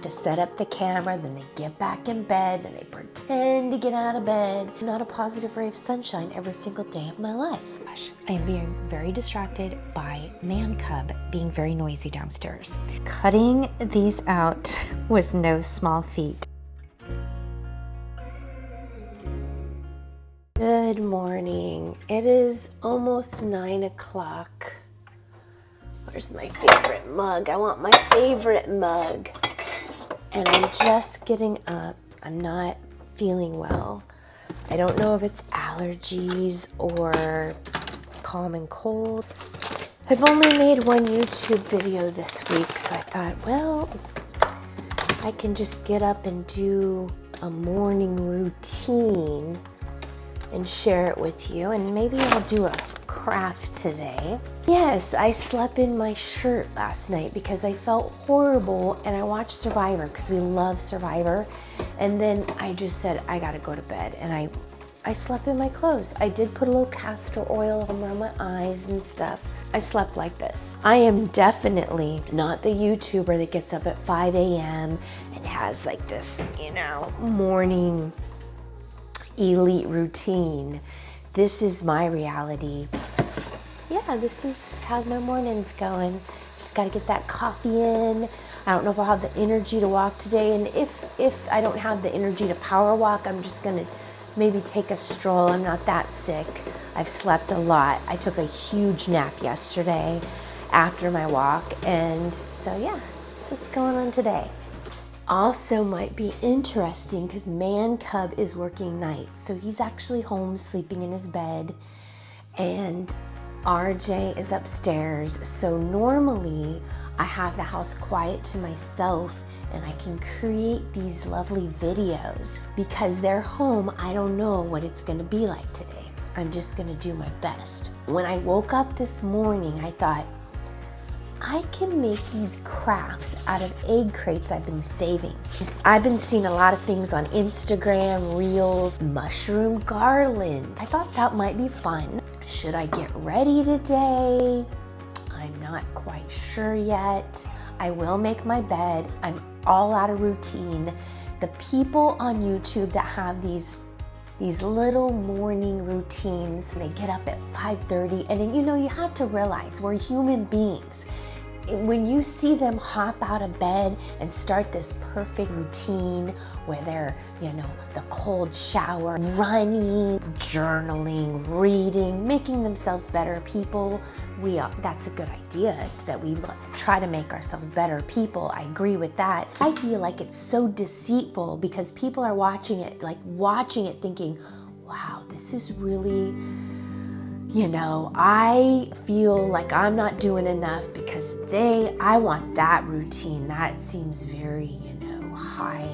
to set up the camera, then they get back in bed, then they pretend to get out of bed. I'm not a positive ray of sunshine every single day of my life. I am being very distracted by man cub being very noisy downstairs. Cutting these out was no small feat. Good morning. It is almost 9 o'clock. Where's my favorite mug? I want my favorite mug. And I'm just getting up. I'm not feeling well. I don't know if it's allergies or common cold. I've only made one YouTube video this week, so I thought, well, I can just get up and do a morning routine and share it with you, and maybe I'll do a craft today. Yes, I slept in my shirt last night because I felt horrible, and I watched Survivor because we love Survivor, and then I just said I gotta go to bed, and I slept in my clothes. I did put a little castor oil around my eyes and stuff. I slept like this. I am definitely not the YouTuber that gets up at 5 a.m. and has like this, morning elite routine. This is my reality. Yeah, this is how my morning's going. Just gotta get that coffee in. I don't know if I'll have the energy to walk today, and if I don't have the energy to power walk, I'm just gonna maybe take a stroll. I'm not that sick. I've slept a lot. I took a huge nap yesterday after my walk, and so yeah, that's what's going on today. Also might be interesting because man cub is working nights, so he's actually home sleeping in his bed, and RJ is upstairs. So normally I have the house quiet to myself and I can create these lovely videos. Because they're home, I don't know what it's gonna be like today. I'm just gonna do my best. When I woke up this morning, I thought, I can make these crafts out of egg crates I've been saving. I've been seeing a lot of things on Instagram, Reels, mushroom garland. I thought that might be fun. Should I get ready today? I'm not quite sure yet. I will make my bed. I'm all out of routine. The people on YouTube that have these little morning routines, they get up at 5:30, and then you have to realize we're human beings. When you see them hop out of bed and start this perfect routine where they're, the cold shower, running, journaling, reading, making themselves better people, that's a good idea, that we try to make ourselves better people. I agree with that. I feel like it's so deceitful because people are watching it thinking, wow, this is really, I feel like I'm not doing enough because I want that routine. That seems very, high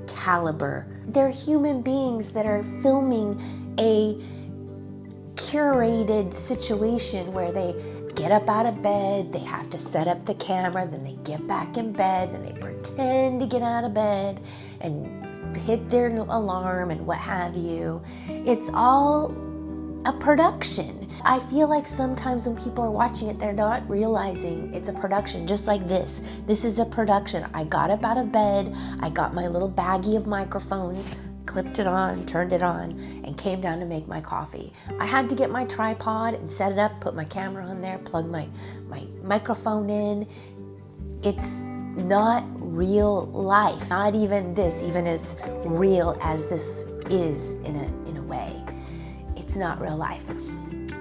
caliber. They're human beings that are filming a curated situation where they get up out of bed, they have to set up the camera, then they get back in bed, then they pretend to get out of bed and hit their alarm and what have you. It's all a production. I feel like sometimes when people are watching it, they're not realizing it's a production, just like this. This is a production. I got up out of bed, I got my little baggie of microphones, clipped it on, turned it on, and came down to make my coffee. I had to get my tripod and set it up, put my camera on there, plug my microphone in. It's not real life. Not even this, even as real as this is in a way. It's not real life.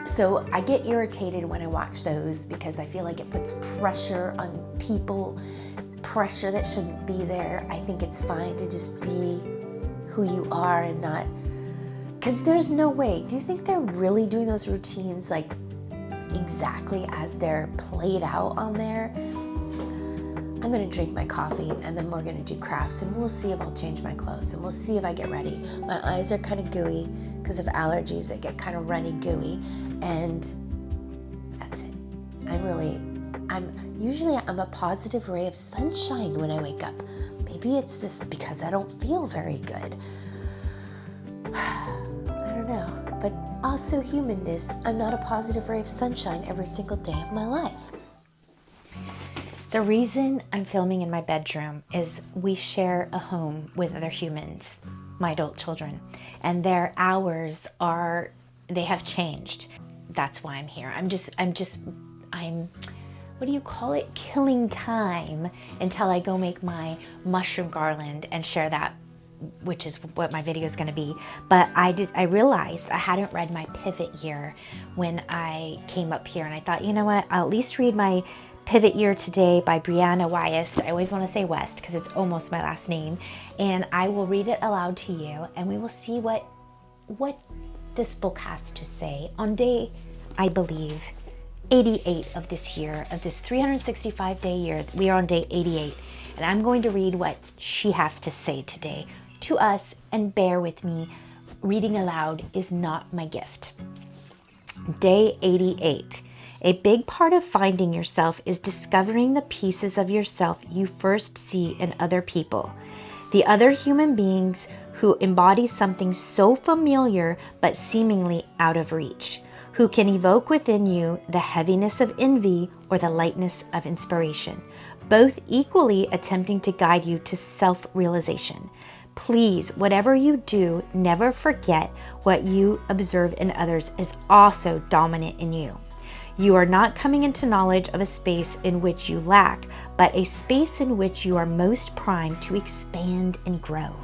So I get irritated when I watch those because I feel like it puts pressure on people, pressure that shouldn't be there. I think it's fine to just be who you are and not, because there's no way. Do you think they're really doing those routines like exactly as they're played out on there? I'm gonna drink my coffee and then we're gonna do crafts, and we'll see if I'll change my clothes, and we'll see if I get ready. My eyes are kind of gooey because of allergies. They get kind of runny gooey, and that's it. I'm a positive ray of sunshine when I wake up. Maybe it's this because I don't feel very good. I don't know, but also humanness. I'm not a positive ray of sunshine every single day of my life. The reason I'm filming in my bedroom is we share a home with other humans, my adult children, and their hours they have changed. That's why I'm here. I'm what do you call it? Killing time until I go make my mushroom garland and share that, which is what my video is going to be. But I realized I hadn't read my pivot year when I came up here, and I thought, you know what, I'll at least read my Pivot Year Today by Brianna Wyest. I always want to say West because it's almost my last name. And I will read it aloud to you, and we will see what this book has to say on day, I believe, 88 of this year, of this 365-day year. We are on day 88, and I'm going to read what she has to say today to us, and bear with me, reading aloud is not my gift. Day 88. A big part of finding yourself is discovering the pieces of yourself you first see in other people. The other human beings who embody something so familiar but seemingly out of reach, who can evoke within you the heaviness of envy or the lightness of inspiration, both equally attempting to guide you to self-realization. Please, whatever you do, never forget what you observe in others is also dominant in you. You are not coming into knowledge of a space in which you lack, but a space in which you are most primed to expand and grow.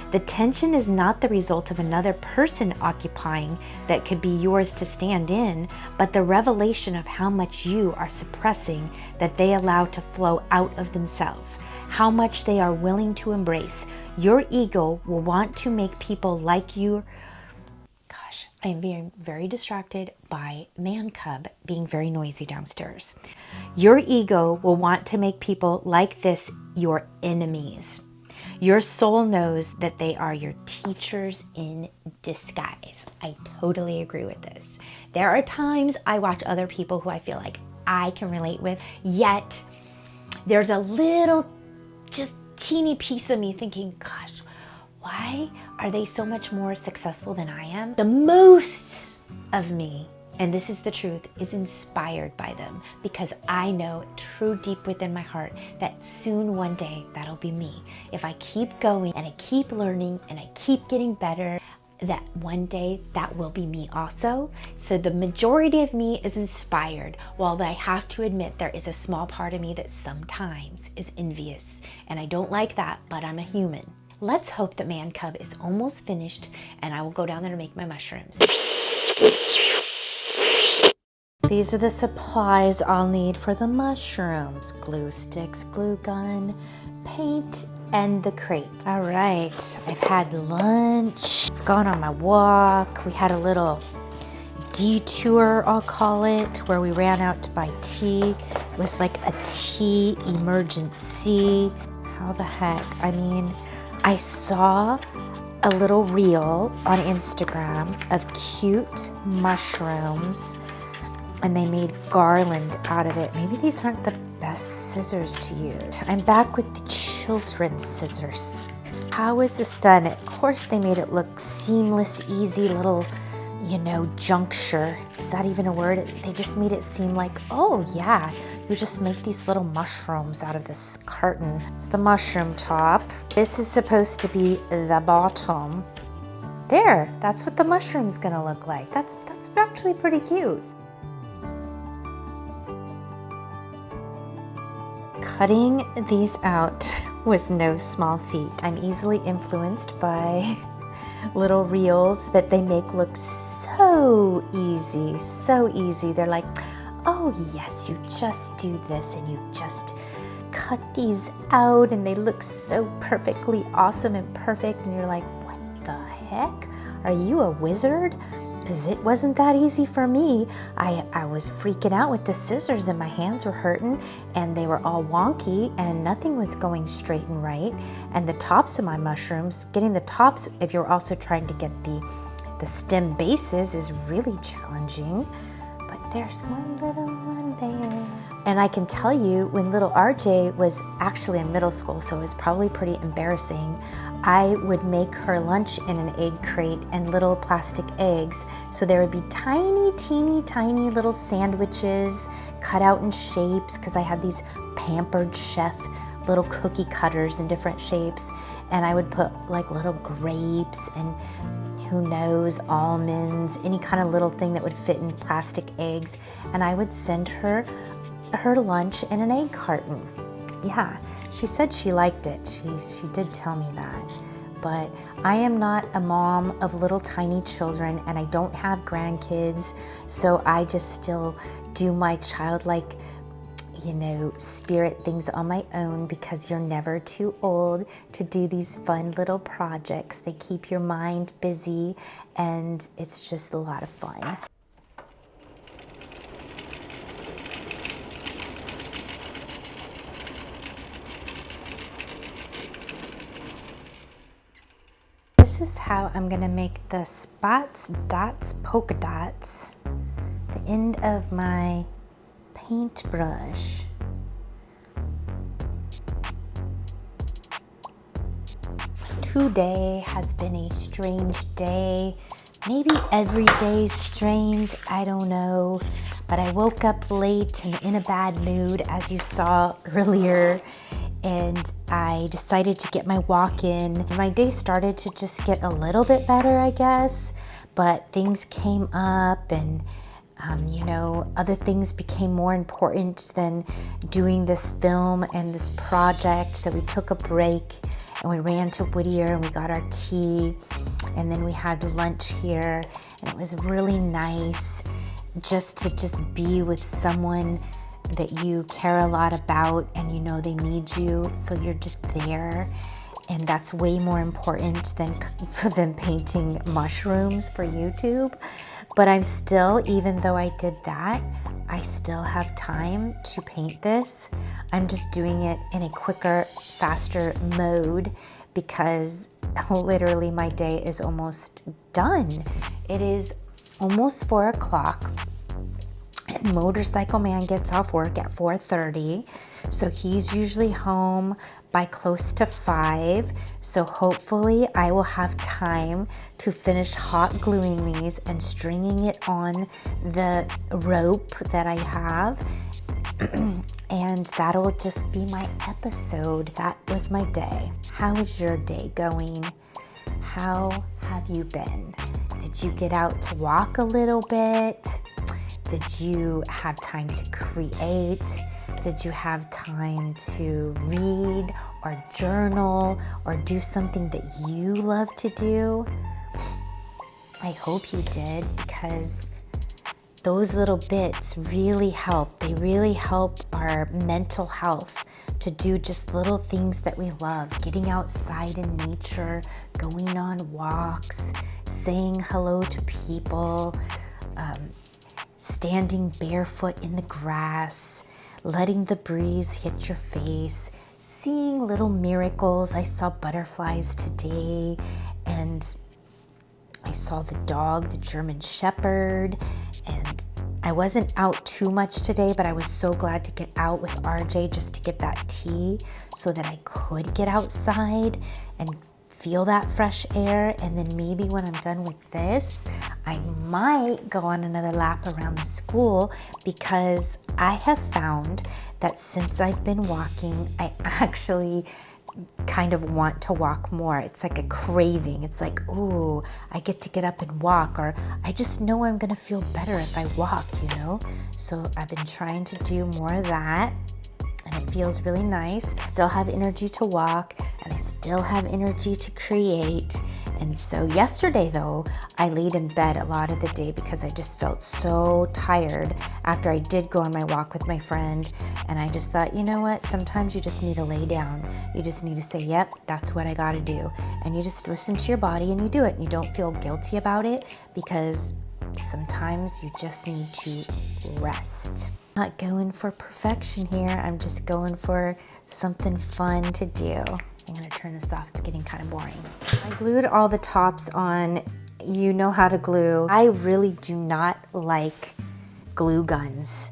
The tension is not the result of another person occupying that could be yours to stand in, but the revelation of how much you are suppressing that they allow to flow out of themselves, how much they are willing to embrace. Your ego will want to make people like you. Gosh, I am being very distracted by Man Cub being very noisy downstairs. Your ego will want to make people like this your enemies. Your soul knows that they are your teachers in disguise. I totally agree with this. There are times I watch other people who I feel like I can relate with, yet there's a little, just teeny piece of me thinking, gosh, why are they so much more successful than I am? The most of me, and this is the truth, is inspired by them, because I know true deep within my heart that soon one day that'll be me. If I keep going and I keep learning and I keep getting better, that one day that will be me also. So the majority of me is inspired, while I have to admit there is a small part of me that sometimes is envious, and I don't like that, but I'm a human. Let's hope that Man Cub is almost finished and I will go down there to make my mushrooms. These are the supplies I'll need for the mushrooms: glue sticks, glue gun, paint, and the crate. All right, I've had lunch, I've gone on my walk. We had a little detour, I'll call it, where we ran out to buy tea. It was like a tea emergency. How the heck? I mean, I saw a little reel on Instagram of cute mushrooms, and they made garland out of it. Maybe these aren't the best scissors to use. I'm back with the children's scissors. How is this done? Of course they made it look seamless, easy little, juncture. Is that even a word? They just made it seem like, oh yeah, you just make these little mushrooms out of this carton. It's the mushroom top. This is supposed to be the bottom. There, that's what the mushroom's gonna look like. That's actually pretty cute. Cutting these out was no small feat. I'm easily influenced by little reels that they make look so easy, so easy. They're like, oh yes, you just do this and you just cut these out and they look so perfectly awesome and perfect, and you're like, what the heck? Are you a wizard? Because it wasn't that easy for me. I was freaking out with the scissors and my hands were hurting and they were all wonky and nothing was going straight and right. And the tops of my mushrooms, getting the tops, if you're also trying to get the stem bases, is really challenging. But there's one little one there. And I can tell you, when little RJ was actually in middle school, so it was probably pretty embarrassing, I would make her lunch in an egg crate and little plastic eggs. So there would be tiny, teeny, tiny little sandwiches cut out in shapes, because I had these Pampered Chef little cookie cutters in different shapes. And I would put like little grapes and who knows, almonds, any kind of little thing that would fit in plastic eggs. And I would send her lunch in an egg carton. Yeah, she said she liked it. She did tell me that. But I am not a mom of little tiny children, and I don't have grandkids, so I just still do my childlike, spirit things on my own, because you're never too old to do these fun little projects. They keep your mind busy, and it's just a lot of fun. This is how I'm gonna make the spots, dots, polka dots, the end of my paintbrush. Today has been a strange day. Maybe every day's strange, I don't know. But I woke up late and in a bad mood, as you saw earlier. And I decided to get my walk in. My day started to just get a little bit better, I guess, but things came up, and other things became more important than doing this film and this project. So we took a break and we ran to Whittier and we got our tea, and then we had lunch here, and it was really nice just to be with someone that you care a lot about, and they need you, so you're just there. And that's way more important than painting mushrooms for YouTube. But I'm still, even though I did that, I still have time to paint this. I'm just doing it in a quicker, faster mode, because literally my day is almost done. It is almost 4 o'clock. And Motorcycle Man gets off work at 4:30, so he's usually home by close to 5. So hopefully I will have time to finish hot gluing these and stringing it on the rope that I have. And that'll just be my episode. That was my day. How is your day going? How have you been? Did you get out to walk a little bit? Did you have time to create? Did you have time to read or journal or do something that you love to do? I hope you did, because those little bits really help. They really help our mental health to do just little things that we love. Getting outside in nature, going on walks, saying hello to people, standing barefoot in the grass, letting the breeze hit your face, seeing little miracles. I saw butterflies today, and I saw the dog, the German Shepherd, and I wasn't out too much today, but I was so glad to get out with RJ just to get that tea so that I could get outside and feel that fresh air. And then maybe when I'm done with this, I might go on another lap around the school, because I have found that since I've been walking, I actually kind of want to walk more. It's like a craving. It's like, ooh, I get to get up and walk, or I just know I'm gonna feel better if I walk, So I've been trying to do more of that, and it feels really nice. Still have energy to walk, and I still have energy to create. And so yesterday though, I laid in bed a lot of the day because I just felt so tired after I did go on my walk with my friend. And I just thought, you know what? Sometimes you just need to lay down. You just need to say, yep, that's what I gotta do. And you just listen to your body and you do it. And you don't feel guilty about it, because sometimes you just need to rest. I'm not going for perfection here. I'm just going for something fun to do. I'm gonna turn this off, it's getting kind of boring. I glued all the tops on. You know how to glue. I really do not like glue guns.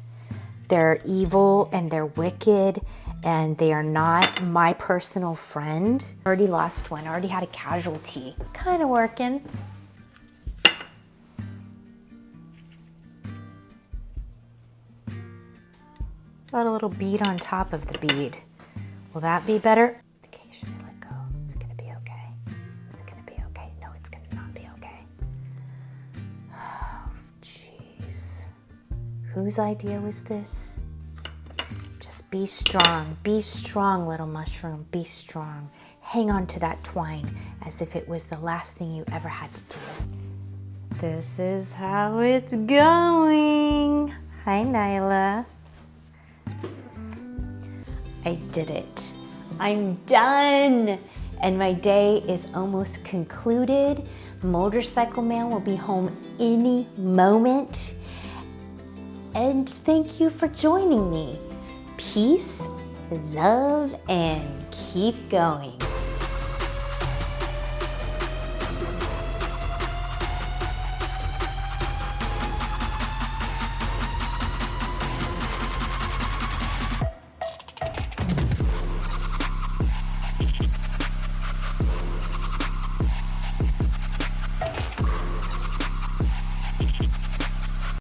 They're evil and they're wicked and they are not my personal friend. Already lost one, already had a casualty. Kind of working. Got a little bead on top of the bead. Will that be better? Okay, should I let go? Is it gonna be okay? Is it gonna be okay? No, it's gonna not be okay. Oh, jeez. Whose idea was this? Just be strong. Be strong, little mushroom. Be strong. Hang on to that twine as if it was the last thing you ever had to do. This is how it's going. Hi, Nyla. I did it. I'm done. And my day is almost concluded. Motorcycle Man will be home any moment. And thank you for joining me. Peace, love, and keep going.